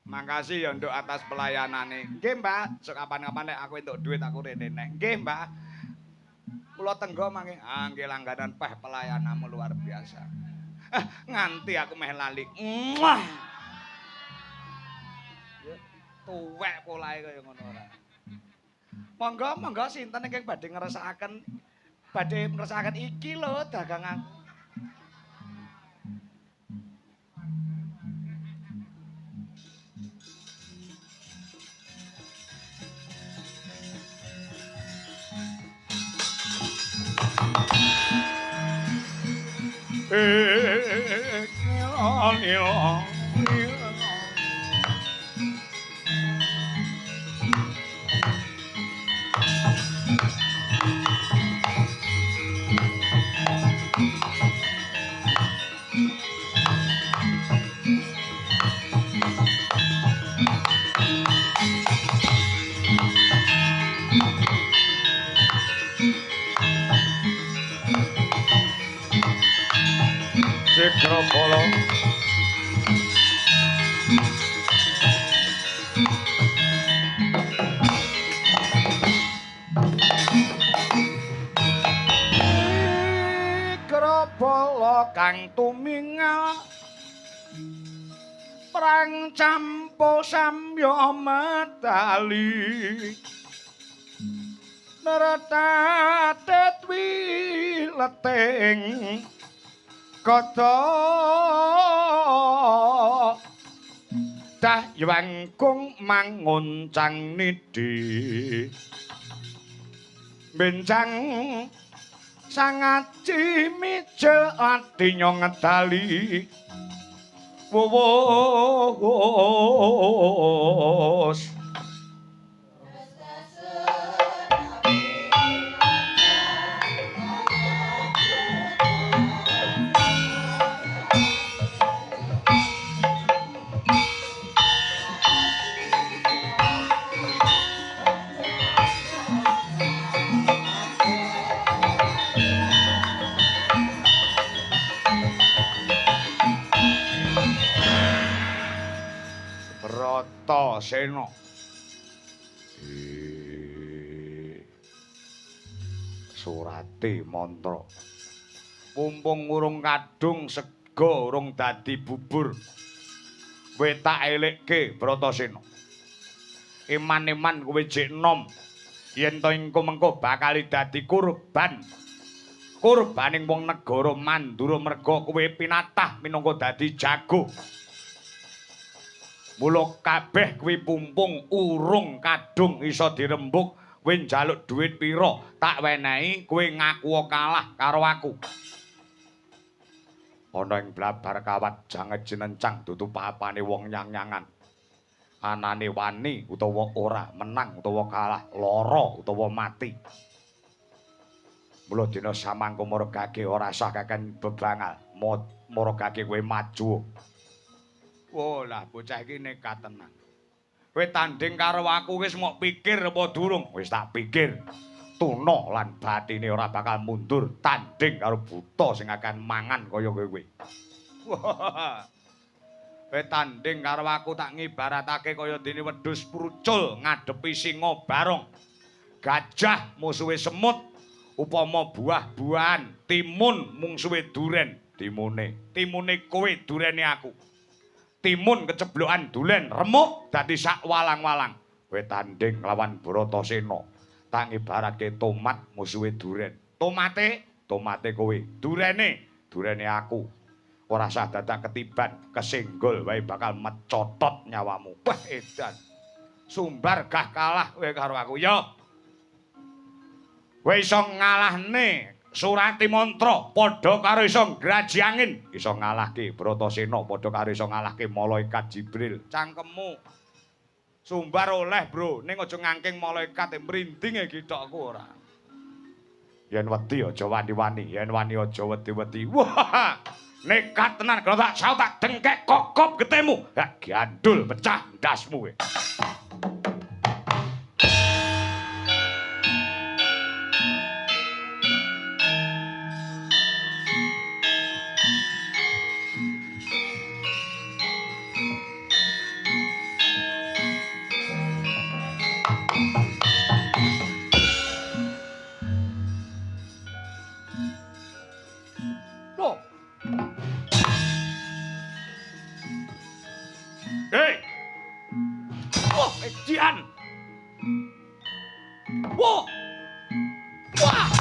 Makasih ya nduk atas pelayanane. Nggih, Mbak. Sok kapan-kapan nek aku entuk duit aku rene neh. Nggih, Mbak. Kula tenggo mangke. Ah, nggih langganan peh pelayananmu luar biasa. Nganti aku meh lali. Muah. Tuwek polahe kaya ngono ora. Monggo, monggo sinten ingkang badhe ngrasakaken iki lho dagangan. Cakrawala. Cakrawala kang tumingal perang campo samya medali. Naratate twi leteng kata daywangkung manguncang nidi benjang sangaci mijil adinya ngedali wos Bratasena. Surati mantra. Mumpung urung kadung sega urung dadi bubur. Kowe tak elikke Bratasena. Iman-iman kowe jek enom. Yen to engko mengko bakal dadi kurban. Kurbaning wong negara Mandura merga kowe pinatah minangka dadi jago. Mula kabeh kuwi pumpung urung kadung iso dirembuk, kowe njaluk dhuwit pira tak wenehi kowe ngaku kalah karo aku. Ana ing blabar kawat janget jinencang dudu papane wong nyang-nyangan. Anane wani utawa ora, menang utawa kalah, lara utawa mati. Mula dina samangka margake ora sah kaken bebangal, margake kowe maju. Oh lah bocah iki nekat tenan. Kowe tanding karo aku wis mok pikir apa durung? Wis tak pikir. Tuna lan bathine ora bakal mundur tanding karo buta sing akan mangan kaya kowe. Kowe tanding karo aku tak ngibaratake kaya dene wedhus prucul ngadepi singa barong. Gajah musuhe semut, upama buah-buahan, timun mungsuhe duren, timune kowe durene aku. Timun keceblokan dulen remuk dadi sak walang-walang. Kowe tanding lawan Bratasena. Tak ngibaratke tomat musuhe duren. Tomate kowe, durene aku. Ora sah dadak ketiban, kesenggol wae bakal mecotot nyawamu. Wah edan. Sumbar gah kalah kowe karo aku. Yo. Kowe iso ngalahne Surati mantra padha karo iso ngraji angin, iso ngalahke Bratasena padha karo iso ngalahke malaikat Jibril. Cangkemmu sumbar oleh, Bro, ning aja ngangking malaikat mrindinge githokku ora. Yen wedi aja wani-wani, yen wani aja wedi-wedi. Wah, nekat tenan kalau tak sao tak dengkek kokop getemu. Ha, gandul pecah ndasmu kowe. Jian. Wah. Wah.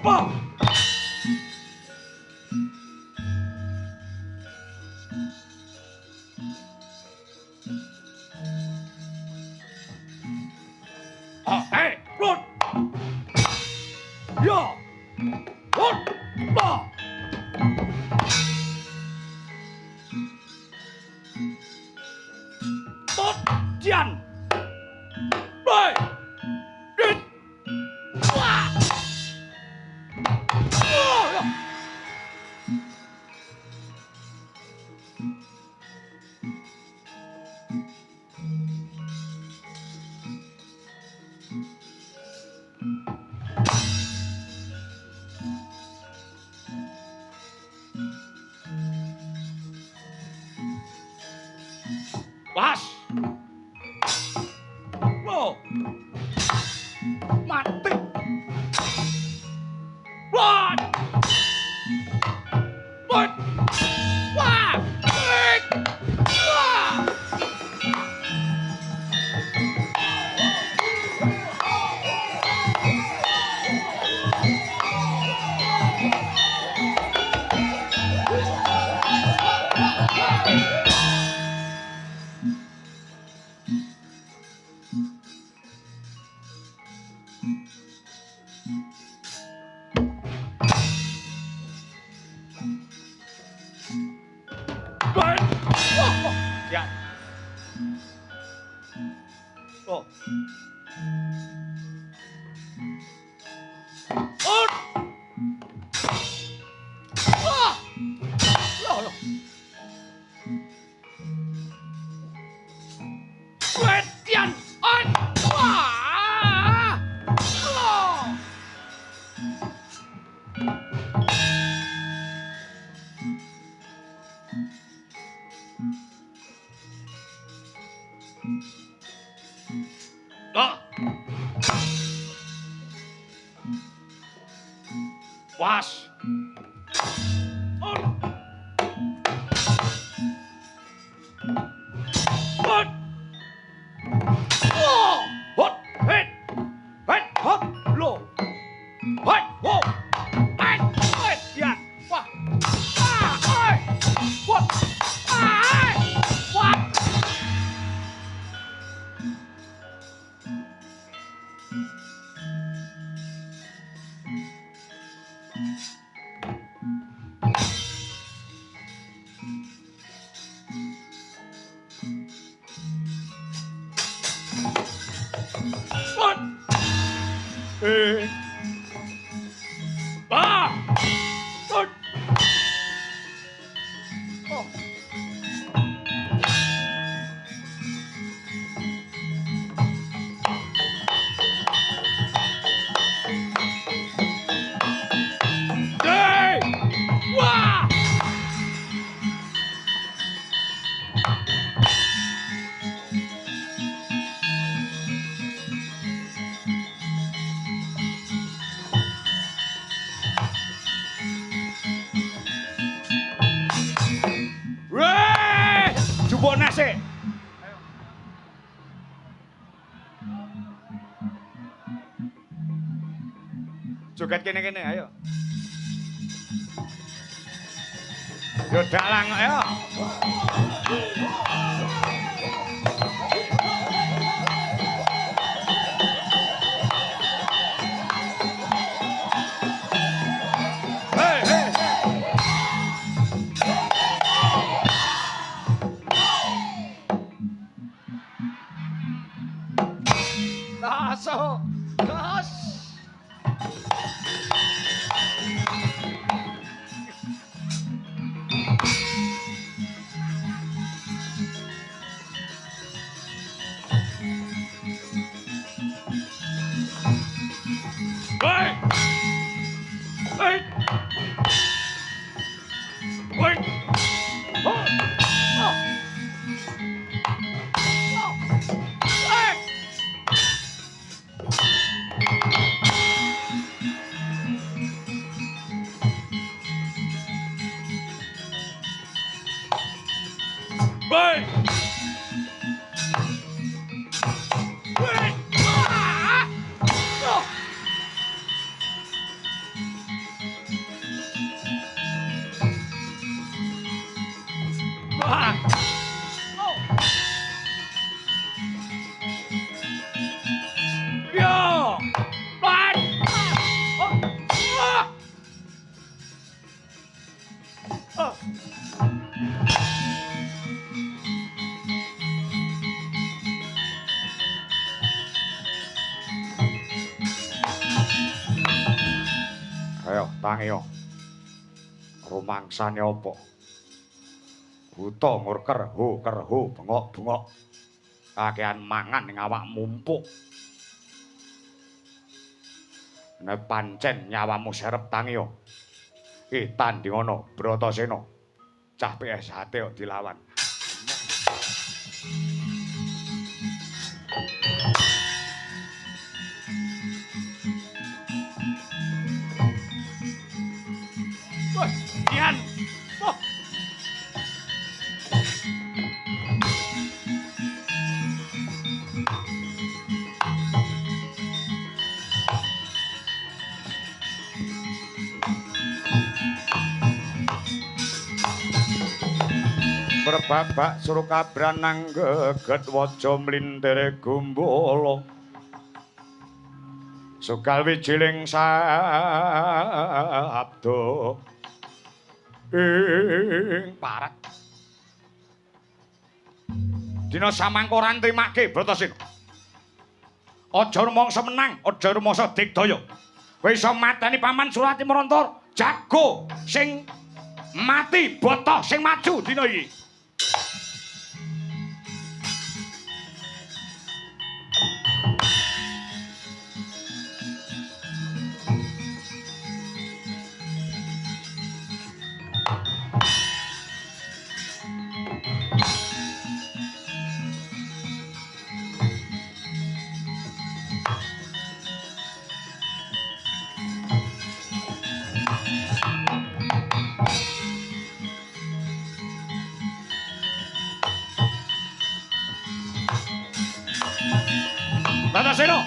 Wah. Was. Loh. Mati. Wah. Wah. Wah. Wah. Ya. Oh. Oh. Wah. Loh. Wedian. On. Wah. Loh. Loh. Was. On. On. Oh. Hot. Hit. Hit. Hot. Low. Hot. Whoa. Hit. Hit. Ya. Wah. Ah. Oi. What. Ah. What. What? Ah! What? Oh. Hey! Wah! Weh! Jupuk nasi. Joget kene-kene ayo. Yo dalang ayo. Hey, hey. Lasso. Gas. Hei! Hei! Hei! Oh! Oh! Hei! Hei! Hei! Ah! Oh! Ah! Oh! Yo! Lan! Oh! Ah! Oh! Ayo, tangi yo. Rumangsane apa? Buta ngur kerhu, bengok-bengok. Kakean mangan ning awak mumpuk. Nek pancen nyawamu serep tangi yo. Tandingana Bratasena. Cah PSHT kok dilawan. Wah, Kian. Wah. Berbabak suruh kabranang geget waja mlintere gumbala. Sugal wijiling sabda ing parat. Dina samangkoran trimake Bratasena. Aja rumangsa menang, aja rumangsa digdaya. Kowe iso mateni Paman Surati Maranta, jago sing mati, botoh sing maju dina iki. Bratasena,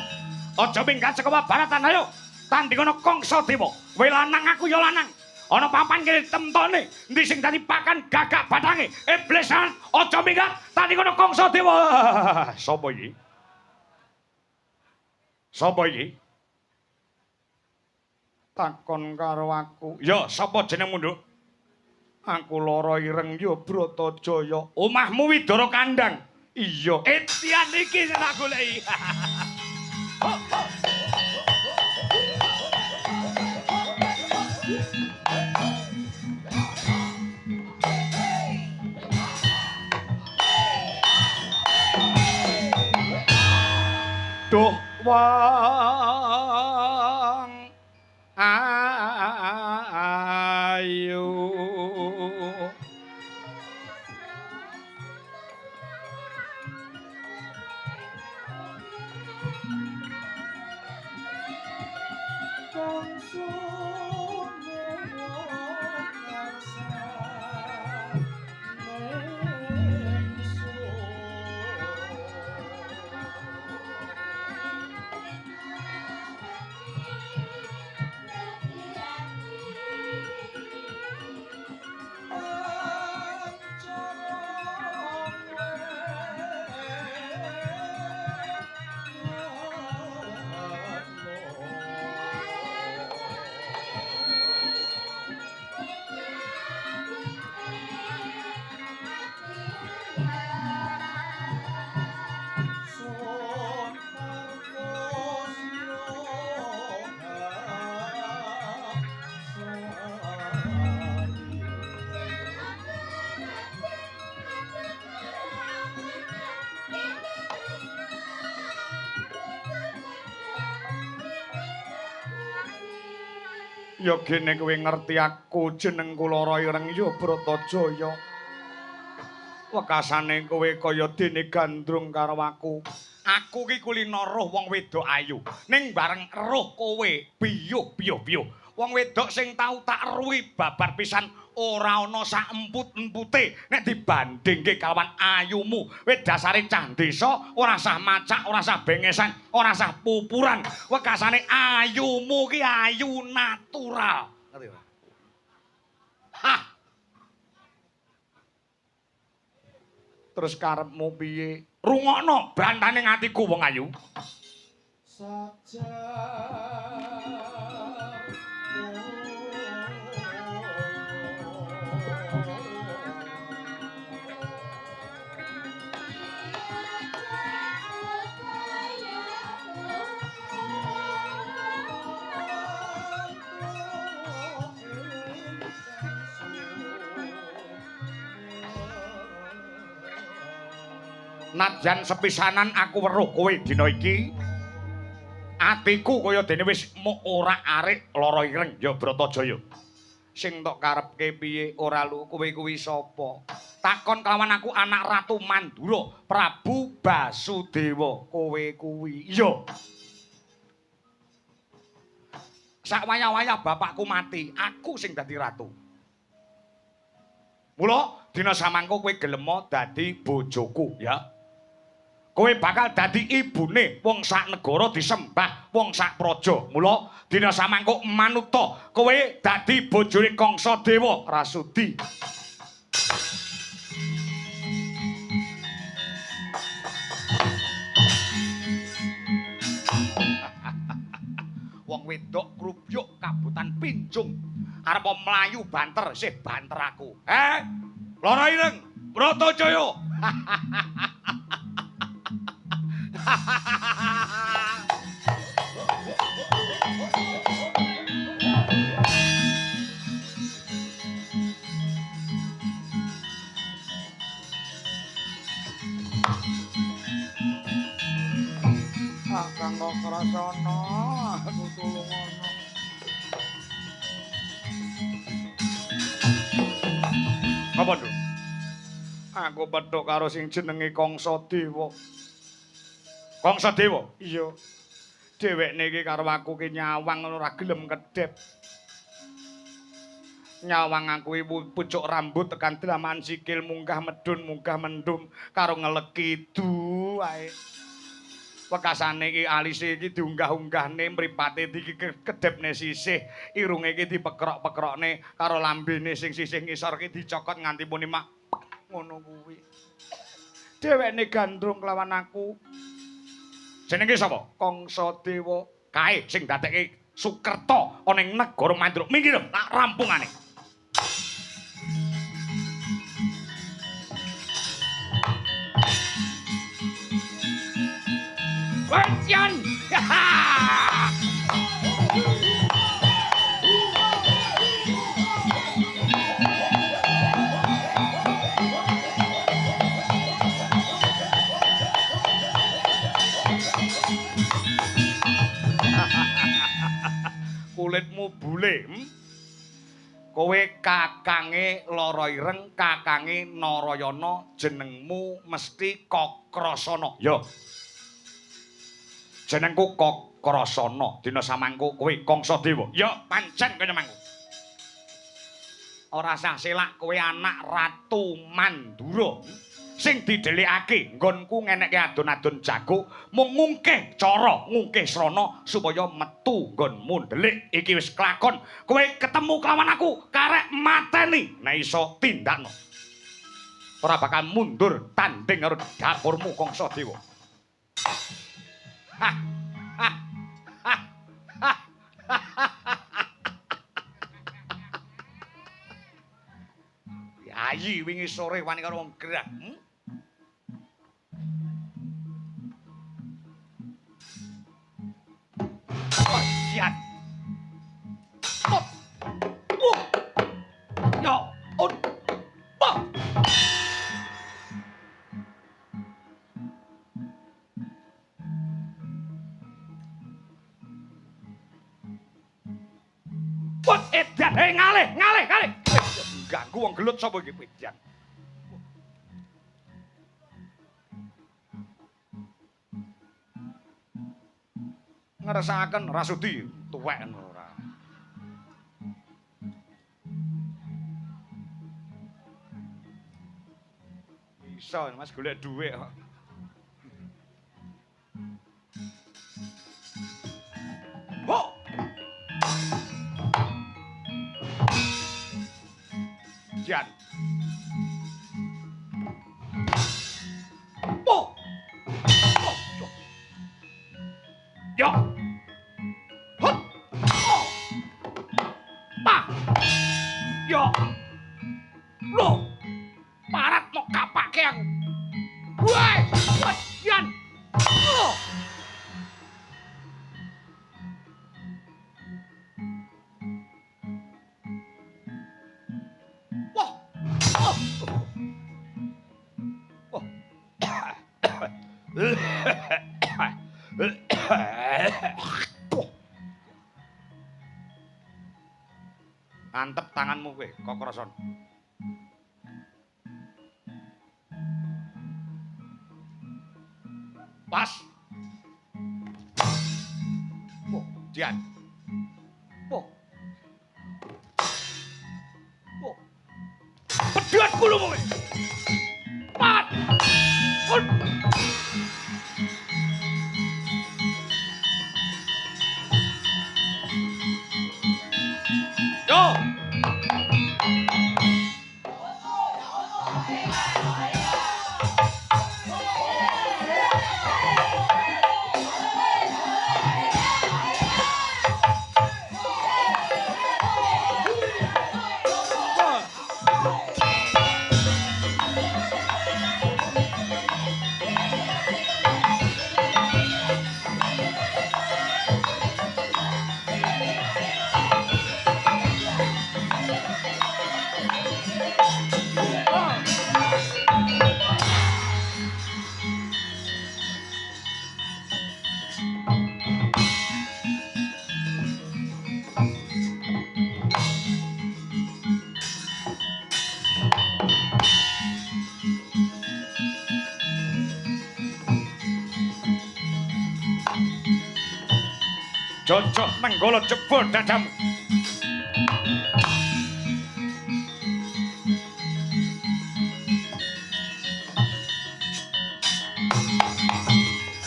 aja minggat saka Baratan ayo. Tandingana Kangsa Dewa. Kowe lanang aku ya lanang. Ana papan kene temtone endi sing dadi pakan gagak batange. Iblis-an aja minggat tandingana Kangsa Dewa. Sapa iki? Sapa iki? Takon karo aku. Ya, sapa jenengmu, Nduk? Aku lara ireng ya Bratajaya. Omahmu Widara Kandang. Iya. Etian iki sing tak goleki. Duh wang ayu Ya gene kowe ngerti aku jenengku Lara Ireng ya Bratajaya. Wekasane kowe kaya dene gandrung karo aku. Aku ki kulino roh wong wedok ayu. Ning bareng roh kowe biyuh. Wong wedok sing tau tak ruwi babar pisan ora ana sak emput-empute nek dibandingke kalawan ayumu. Wis dasare cah desa ora sah macak, ora sah bengesan, ora sah pupuran. Wekasane ayumu ki ayu natural. Ngerti ora? Hah! Terus karepmu piye? Rungokno bantane atiku wong ayu. Nadyan sepisanan aku weruh kowe dina iki. Atiku kaya dene wis muk ora arek Lara Ireng ya Bratajaya. Sing tok karepke piye ora lu kowe kuwi sapa? Takon kelawan aku anak Ratu Mandura, Prabu Basudewa. Kowe kuwi iya. Sak wayah-wayah bapakku mati, aku sing dadi ratu. Mula dina samangko kowe gelem dadi bojoku ya. Kowe bakal dadi ibune wong sak negara disembah wong sak praja. Mula dina samangko manuta kowe dadi bojone Kangsadewa Rasudi. Wong wedok krupyuk kabutan Pinjung arep mlayu banter sih banter aku. Lara Ireng Bratajaya. Kakang kok krasana aku tulungono. Apa nduk? Aku petuk karo sing jenenge Kangsadewa. Kangsadewa? Iya. Dhewekne iki karo aku ki nyawang ora gelem kedhep. Nyawang aku pucuk rambut tekan dalaman sikil munggah mendum karo ngelekidu wae. Wekasane iki alise iki diunggah-unggahne mripate iki kedhepne sisih, irunge iki dipekrok-pekrokne karo lambene sing sisih ngisor iki dicokot nganti muni mak ngono kuwi. Dhewekne gandrung kelawan aku. Jenenge sapa? Kangsadewa. Kae sing dadekke Sukerta ana ing negara Mandura. Minggir tak rampungane. Wasian. Kulitmu bule. Kowe kakange Lara Ireng, kakange Narayana, jenengmu mesti Kakrasana. Ya. Jenengku Kakrasana. Dina samangko kowe Kangsadewa. Ya, pancen kaya mangko. Ora sah selak kowe anak Ratu Mandura. Sing didelikake nggonku ngenekke adon-adon jago mung ngungkih cara ngungkih srana supaya metu nggonmu ndelik iki wis kelakon kowe ketemu kelawan aku karek mateni nek iso tindakno ora bakal mundur tanding karo dapurmu Kangsadewa. Ayi wingi sore wani karo wong gerah. Sian. Ya, Put edan, hei ngalih, ngalih, ngalih. Ganggu wong gelut sapa iki edan. Ngersakaken Rasudi tuwek ora. Bisa Mas golek dhuwit kok. Ho! Jan. Po. Yo. Hut. Pa. Yo. Lo. Parat lo kapake aku. Woi, Jan. Lo. Wah. Oh. Oh. Antep tanganmu kowe, Kokroson. Pas. Oh, Jian. Oh. Oh. Pedhot kulungmu kowe. Pat. Pun. Yo. Cocok nenggolo jebol dadamu.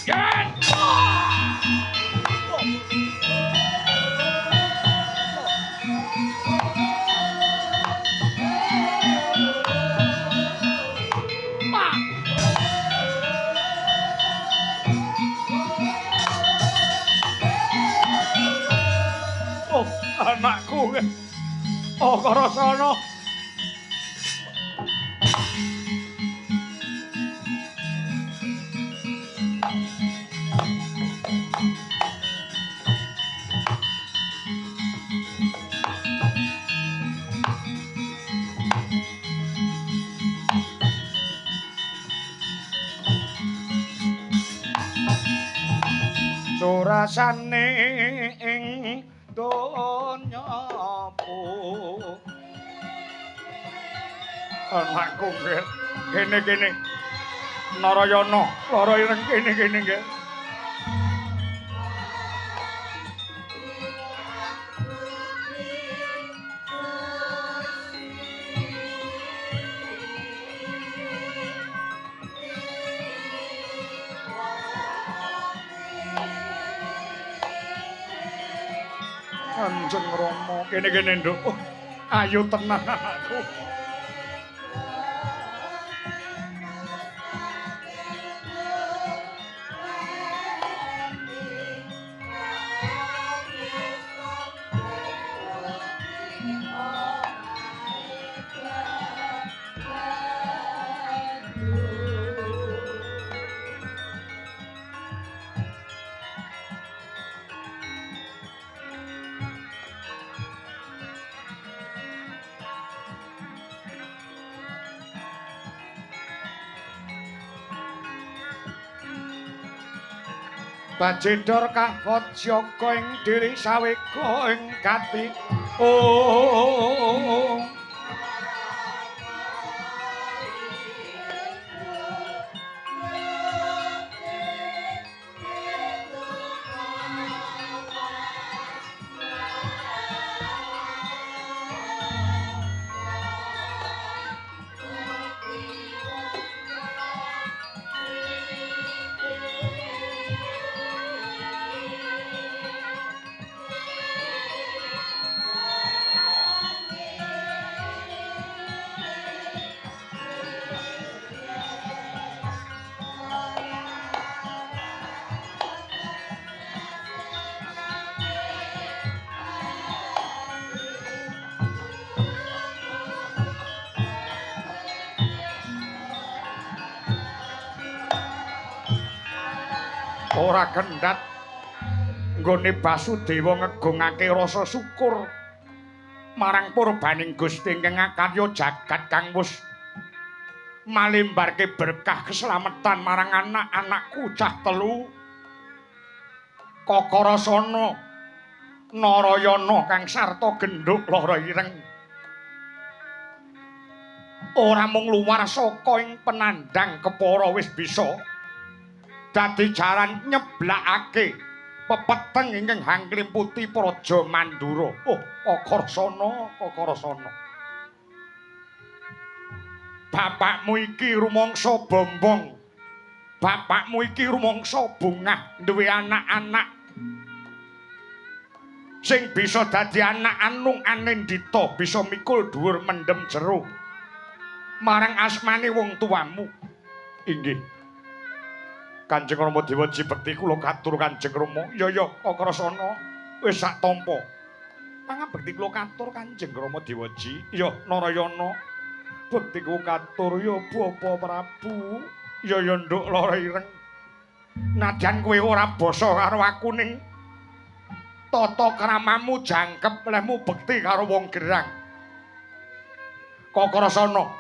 Yen! Oh, anakku. Oh, Karasana. Surasane ing donya po. Anakku kene Narayana lara ireng kene nggih. Kanjeng Rama kene Nduk. Oh, ayo tenan anakku. Bajedor kahot jaga ing diri sawega ing gati. Oh. Ora kendhat nggone Basudewa ngegungake rasa syukur marang purbaning Gusti ingkang akarya jagat kang wis malimbarke berkah keselamatan marang anak-anakku cah telu Kakarasana Narayana kang sarta gendhuk lara ireng ora mung luwar saka ing penandang kepara wis bisa dadi jaran nyeblakake pepeteng ingkang hangklimputi Praja Mandura. Oh, Kakarasana. Bapakmu iki rumangsa bombong. Bapakmu iki rumangsa bungah duwe anak-anak sing bisa dadi anak anung anendita, bisa mikul dhuwur mendem jero. Marang asmane wong tuamu. Inggih. Kanjeng Rama Dewaji bekti kula katur Kanjeng Rama. Ya Kakrasana wis sak tampa. Pangabekti kula katur Kanjeng Rama Dewaji. Ya Narayana. Bekti kula katur ya Bapa Prabu. Ya nduk lara ireng. Nadyan kowe ora basa karo aku ning tata kramamu jangkep lehmu bekti karo wong gerang. Kakrasana.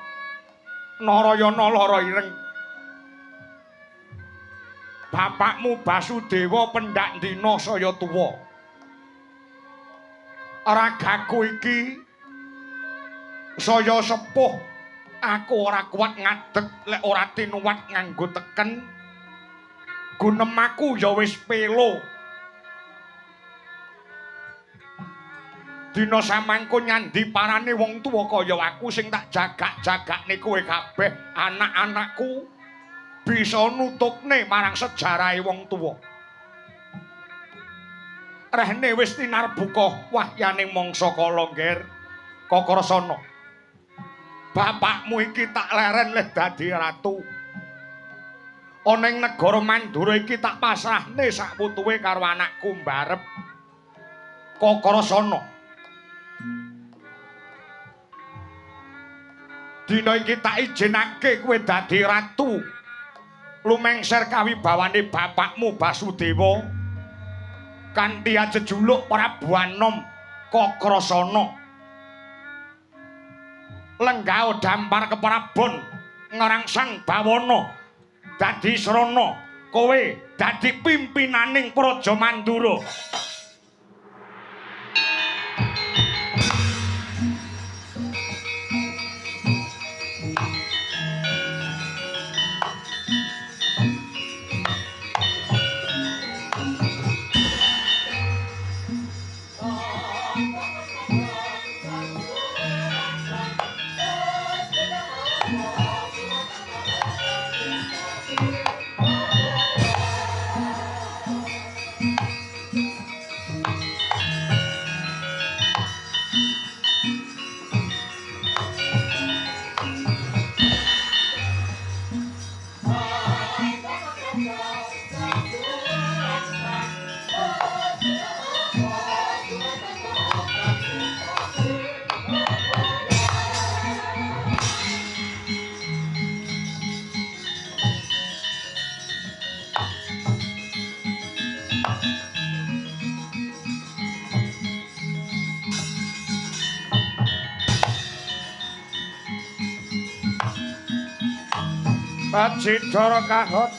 Narayana lara ireng. Bapakmu Basudewa pendak dina saya tuwa. Ragaku iki saya sepuh. Aku ora kuat ngadeg lek ora tinuwat nganggo teken. Gunemaku ya wis pelo. Dina samangko nyandi parane wong tuwa kaya aku sing tak jagak-jagakne kowe kabeh anak-anakku. Bisa nutukne marang sejarahe wong tuwa. Rehne wis tinarbuka wahyaning mangsa kala ngger Kakrasana. Bapakmu iki tak leren leh dadi ratu. Ana ing negara Mandura iki tak pasrahne sak putuhe karo anakku mbarep. Kakrasana. Dina iki tak izinake kowe dadi ratu. Lumengser kawibawane bapakmu Basudewa kanthi jejuluk Prabu Anom Kakrasana. Lenggah dampar keprabon ngrangsang bawana dadi srana kowe dadi pimpinaning Praja Mandura. Bajedara kahot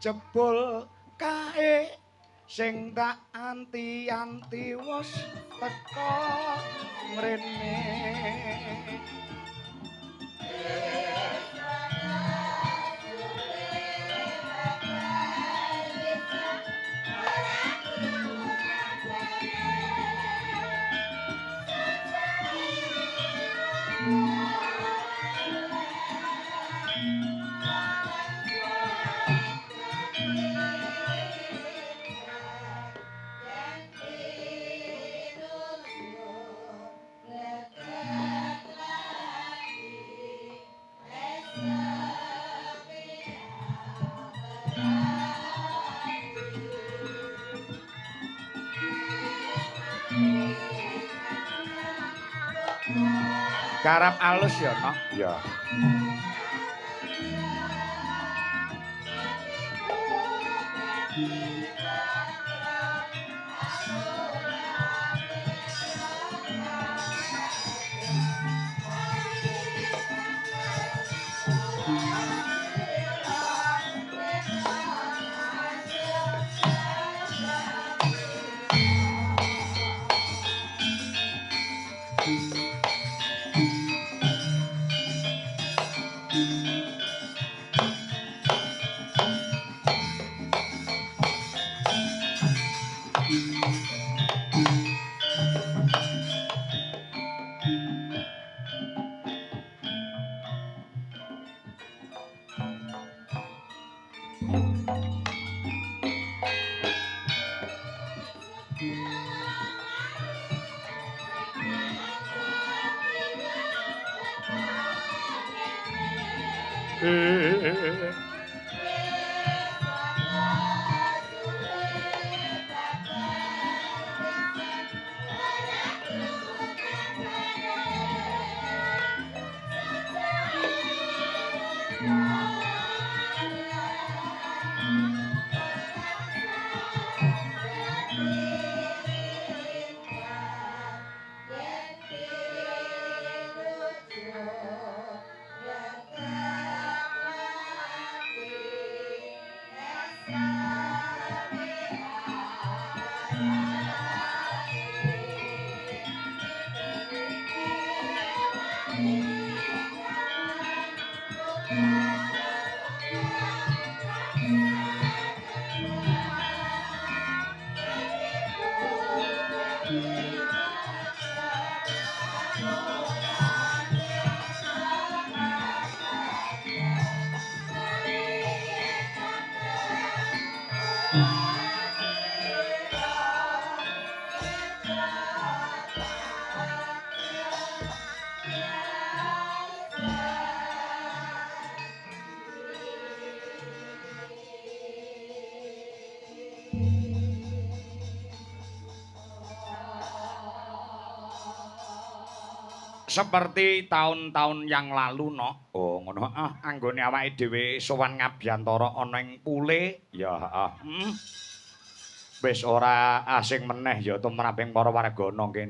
Jebul kae sing tak anti-anti wis teka mrene. Garap alus ya, Nok? Ya. Seperti tahun-tahun yang lalu no. Oh ngono anggone awake dhewe sowan ngabiyantara ana ing pule ya heeh. Wis ora asing meneh ya tumraping para wargana kene.